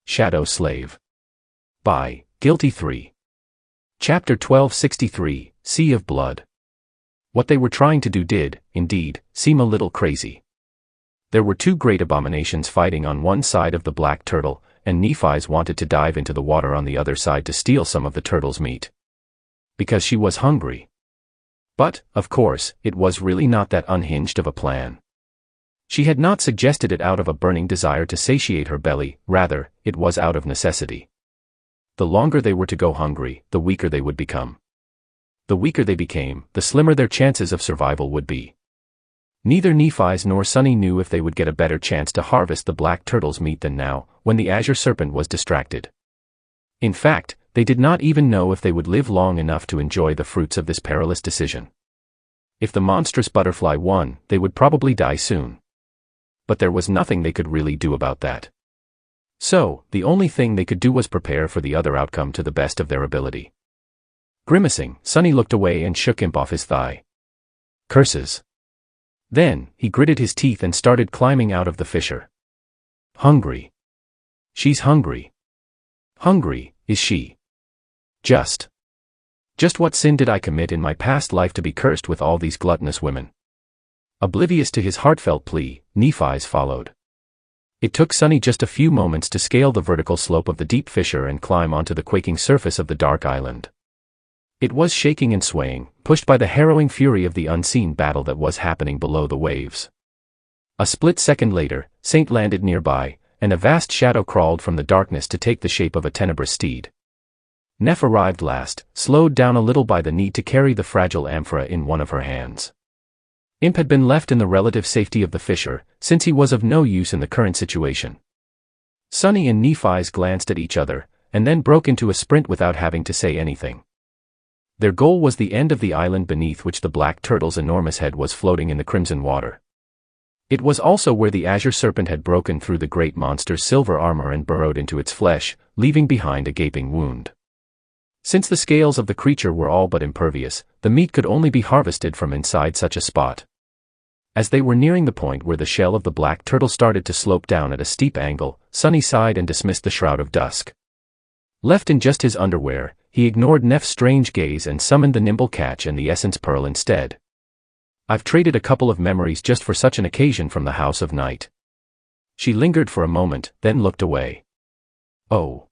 Shadow Slave. By Guiltythree. Chapter 1263, Sea of Blood. What they were trying to do did, indeed, seem a little crazy. There were two great abominations fighting on one side of the black turtle, and Nephi's wanted to dive into the water on the other side to steal some of the turtle's meat. Because she was hungry. But, of course, it was really not that unhinged of a plan. She had not suggested it out of a burning desire to satiate her belly, rather, it was out of necessity. The longer they were to go hungry, the weaker they would become. The weaker they became, the slimmer their chances of survival would be. Neither Nephi's nor Sunny knew if they would get a better chance to harvest the black turtle's meat than now, when the azure serpent was distracted. In fact, they did not even know if they would live long enough to enjoy the fruits of this perilous decision. If the monstrous butterfly won, they would probably die soon. But there was nothing they could really do about that. So, the only thing they could do was prepare for the other outcome to the best of their ability. Grimacing, Sunny looked away and shook Imp off his thigh. Curses. Then, he gritted his teeth and started climbing out of the fissure. Hungry. She's hungry. Hungry, is she? Just what sin did I commit in my past life to be cursed with all these gluttonous women? Oblivious to his heartfelt plea, Nephi's followed. It took Sunny just a few moments to scale the vertical slope of the deep fissure and climb onto the quaking surface of the dark island. It was shaking and swaying, pushed by the harrowing fury of the unseen battle that was happening below the waves. A split second later, Saint landed nearby, and a vast shadow crawled from the darkness to take the shape of a tenebrous steed. Neph arrived last, slowed down a little by the need to carry the fragile amphora in one of her hands. Imp had been left in the relative safety of the fissure, since he was of no use in the current situation. Sunny and Nephi's glanced at each other, and then broke into a sprint without having to say anything. Their goal was the end of the island beneath which the black turtle's enormous head was floating in the crimson water. It was also where the azure serpent had broken through the great monster's silver armor and burrowed into its flesh, leaving behind a gaping wound. Since the scales of the creature were all but impervious, the meat could only be harvested from inside such a spot. As they were nearing the point where the shell of the black turtle started to slope down at a steep angle, Sunny sighed and dismissed the shroud of dusk. Left in just his underwear, he ignored Neph's strange gaze and summoned the nimble catch and the essence pearl instead. I've traded a couple of memories just for such an occasion from the House of Night. She lingered for a moment, then looked away. Oh.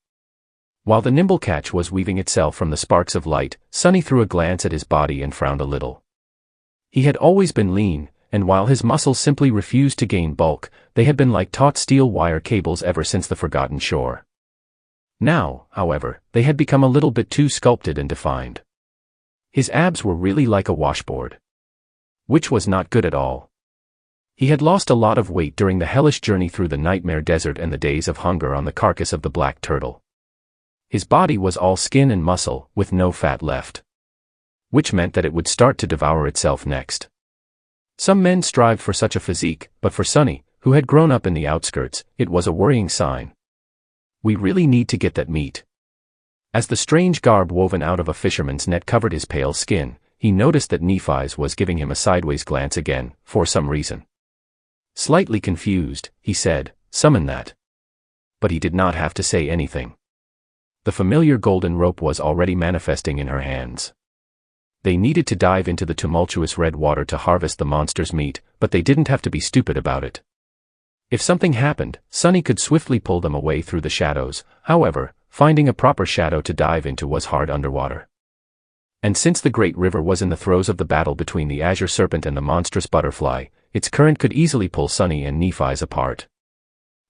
While the nimble catch was weaving itself from the sparks of light, Sunny threw a glance at his body and frowned a little. He had always been lean, and while his muscles simply refused to gain bulk, they had been like taut steel wire cables ever since the Forgotten Shore. Now, however, they had become a little bit too sculpted and defined. His abs were really like a washboard. Which was not good at all. He had lost a lot of weight during the hellish journey through the nightmare desert and the days of hunger on the carcass of the black turtle. His body was all skin and muscle, with no fat left. Which meant that it would start to devour itself next. Some men strived for such a physique, but for Sunny, who had grown up in the outskirts, it was a worrying sign. We really need to get that meat. As the strange garb woven out of a fisherman's net covered his pale skin, he noticed that Nephi's was giving him a sideways glance again, for some reason. Slightly confused, he said, "Summon that." But he did not have to say anything. The familiar golden rope was already manifesting in her hands. They needed to dive into the tumultuous red water to harvest the monster's meat, but they didn't have to be stupid about it. If something happened, Sunny could swiftly pull them away through the shadows. However, finding a proper shadow to dive into was hard underwater. And since the great river was in the throes of the battle between the azure serpent and the monstrous butterfly, its current could easily pull Sunny and Nephi's apart.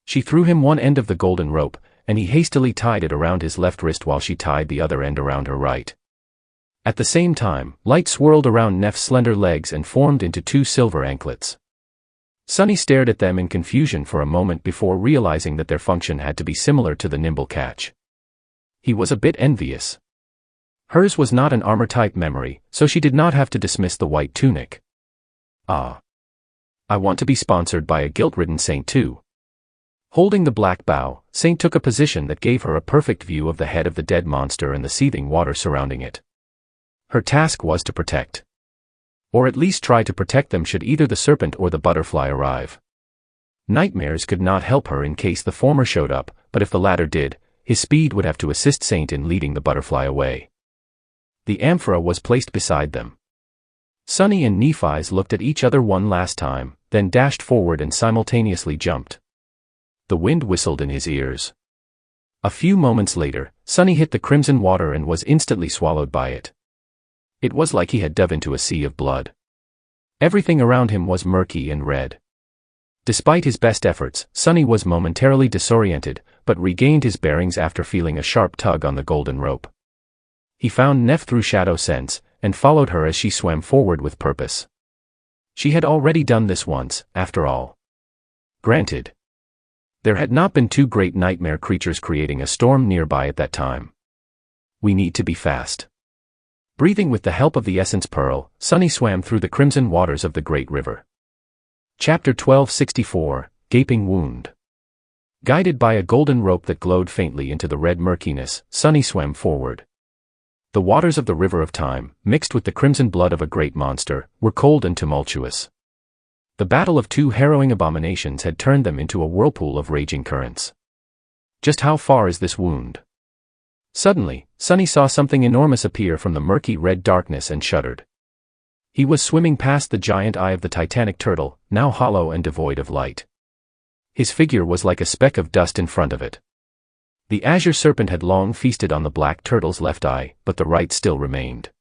She threw him one end of the golden rope, and he hastily tied it around his left wrist while she tied the other end around her right. At the same time, light swirled around Neph's slender legs and formed into two silver anklets. Sunny stared at them in confusion for a moment before realizing that their function had to be similar to the nimble catch. He was a bit envious. Hers was not an armor-type memory, so she did not have to dismiss the white tunic. Ah. I want to be sponsored by a guilt-ridden saint too. Holding the black bow, Saint took a position that gave her a perfect view of the head of the dead monster and the seething water surrounding it. Her task was to protect. Or at least try to protect them should either the serpent or the butterfly arrive. Nightmares could not help her in case the former showed up, but if the latter did, his speed would have to assist Saint in leading the butterfly away. The amphora was placed beside them. Sunny and Nephi's looked at each other one last time, then dashed forward and simultaneously jumped. The wind whistled in his ears. A few moments later, Sunny hit the crimson water and was instantly swallowed by it. It was like he had dove into a sea of blood. Everything around him was murky and red. Despite his best efforts, Sunny was momentarily disoriented, but regained his bearings after feeling a sharp tug on the golden rope. He found Neph through shadow sense, and followed her as she swam forward with purpose. She had already done this once, after all. Granted. There had not been two great nightmare creatures creating a storm nearby at that time. We need to be fast. Breathing with the help of the essence pearl, Sunny swam through the crimson waters of the great river. Chapter 1264, Gaping Wound. Guided by a golden rope that glowed faintly into the red murkiness, Sunny swam forward. The waters of the river of time, mixed with the crimson blood of a great monster, were cold and tumultuous. The battle of two harrowing abominations had turned them into a whirlpool of raging currents. Just how far is this wound? Suddenly, Sunny saw something enormous appear from the murky red darkness and shuddered. He was swimming past the giant eye of the titanic turtle, now hollow and devoid of light. His figure was like a speck of dust in front of it. The azure serpent had long feasted on the black turtle's left eye, but the right still remained.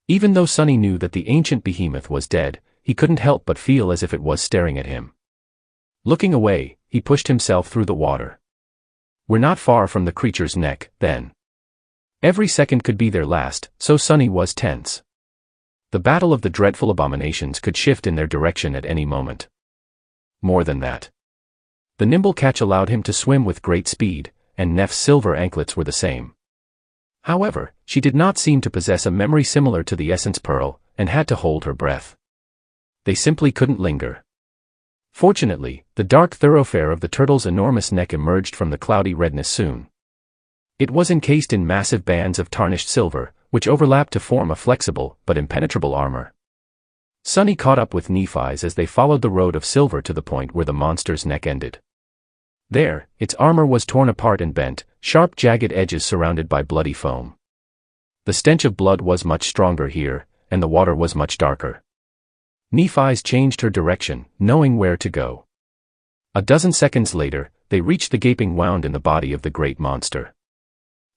Even though Sunny knew that the ancient behemoth was dead, he couldn't help but feel as if it was staring at him. Looking away, he pushed himself through the water. We're not far from the creature's neck, then. Every second could be their last, so Sunny was tense. The battle of the dreadful abominations could shift in their direction at any moment. More than that. The nimble catch allowed him to swim with great speed, and Neph's silver anklets were the same. However, she did not seem to possess a memory similar to the essence pearl, and had to hold her breath. They simply couldn't linger. Fortunately, the dark thoroughfare of the turtle's enormous neck emerged from the cloudy redness soon. It was encased in massive bands of tarnished silver, which overlapped to form a flexible but impenetrable armor. Sunny caught up with Nephi's as they followed the road of silver to the point where the monster's neck ended. There, its armor was torn apart and bent, sharp jagged edges surrounded by bloody foam. The stench of blood was much stronger here, and the water was much darker. Nephi's changed her direction, knowing where to go. A dozen seconds later, they reached the gaping wound in the body of the great monster.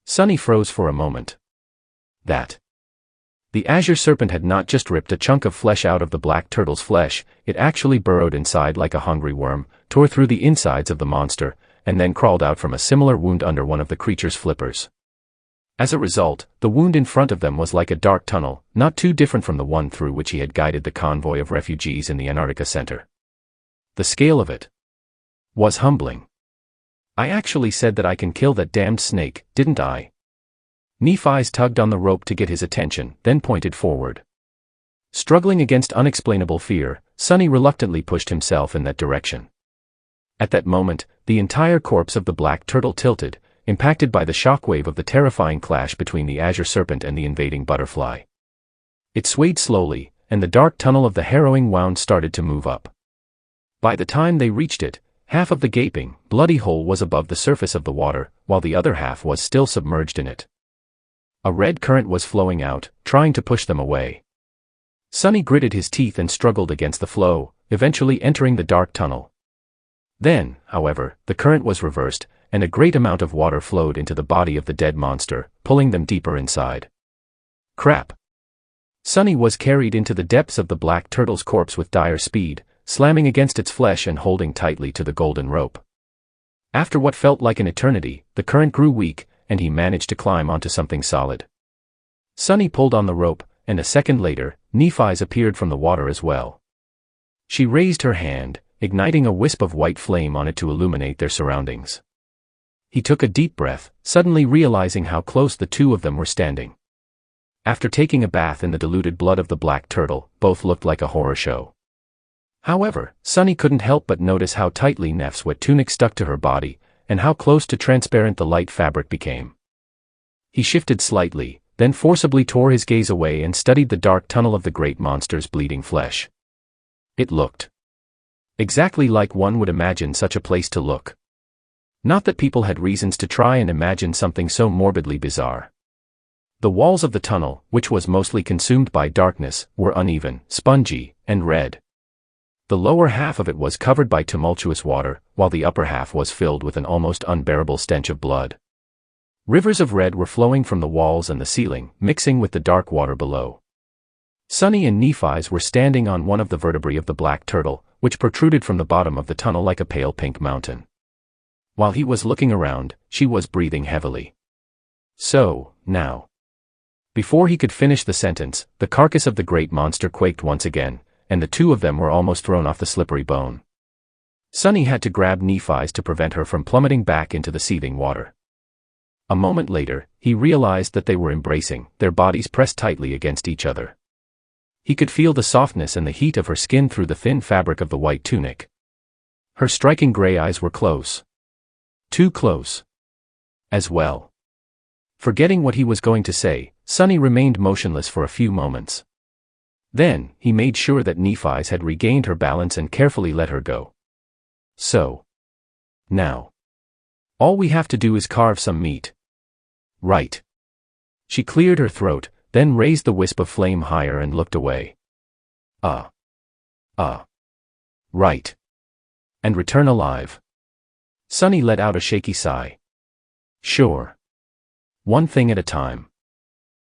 Sunny froze for a moment. That. The azure serpent had not just ripped a chunk of flesh out of the black turtle's flesh, it actually burrowed inside like a hungry worm, tore through the insides of the monster, and then crawled out from a similar wound under one of the creature's flippers. As a result, the wound in front of them was like a dark tunnel, not too different from the one through which he had guided the convoy of refugees in the Antarctica Center. The scale of it was humbling. I actually said that I can kill that damned snake, didn't I? Nephi's tugged on the rope to get his attention, then pointed forward. Struggling against unexplainable fear, Sunny reluctantly pushed himself in that direction. At that moment, the entire corpse of the black turtle tilted, impacted by the shockwave of the terrifying clash between the azure serpent and the invading butterfly. It swayed slowly, and the dark tunnel of the harrowing wound started to move up. By the time they reached it, half of the gaping, bloody hole was above the surface of the water, while the other half was still submerged in it. A red current was flowing out, trying to push them away. Sunny gritted his teeth and struggled against the flow, eventually entering the dark tunnel. Then, however, the current was reversed, and a great amount of water flowed into the body of the dead monster, pulling them deeper inside. Crap! Sunny was carried into the depths of the black turtle's corpse with dire speed, slamming against its flesh and holding tightly to the golden rope. After what felt like an eternity, the current grew weak, and he managed to climb onto something solid. Sunny pulled on the rope, and a second later, Nephi's appeared from the water as well. She raised her hand, igniting a wisp of white flame on it to illuminate their surroundings. He took a deep breath, suddenly realizing how close the two of them were standing. After taking a bath in the diluted blood of the black turtle, both looked like a horror show. However, Sunny couldn't help but notice how tightly Neph's wet tunic stuck to her body, and how close to transparent the light fabric became. He shifted slightly, then forcibly tore his gaze away and studied the dark tunnel of the great monster's bleeding flesh. It looked Exactly like one would imagine such a place to look. Not that people had reasons to try and imagine something so morbidly bizarre. The walls of the tunnel, which was mostly consumed by darkness, were uneven, spongy, and red. The lower half of it was covered by tumultuous water, while the upper half was filled with an almost unbearable stench of blood. Rivers of red were flowing from the walls and the ceiling, mixing with the dark water below. Sunny and Nephi's were standing on one of the vertebrae of the black turtle, which protruded from the bottom of the tunnel like a pale pink mountain. While he was looking around, she was breathing heavily. So, now. Before he could finish the sentence, the carcass of the great monster quaked once again, and the two of them were almost thrown off the slippery bone. Sunny had to grab Nephi's to prevent her from plummeting back into the seething water. A moment later, he realized that they were embracing, their bodies pressed tightly against each other. He could feel the softness and the heat of her skin through the thin fabric of the white tunic. Her striking gray eyes were close. Too close. As well. Forgetting what he was going to say, Sunny remained motionless for a few moments. Then, he made sure that Nephi's had regained her balance and carefully let her go. So. Now. All we have to do is carve some meat. Right. She cleared her throat, then raised the wisp of flame higher and looked away. Right. And return alive. Sunny let out a shaky sigh. Sure. One thing at a time.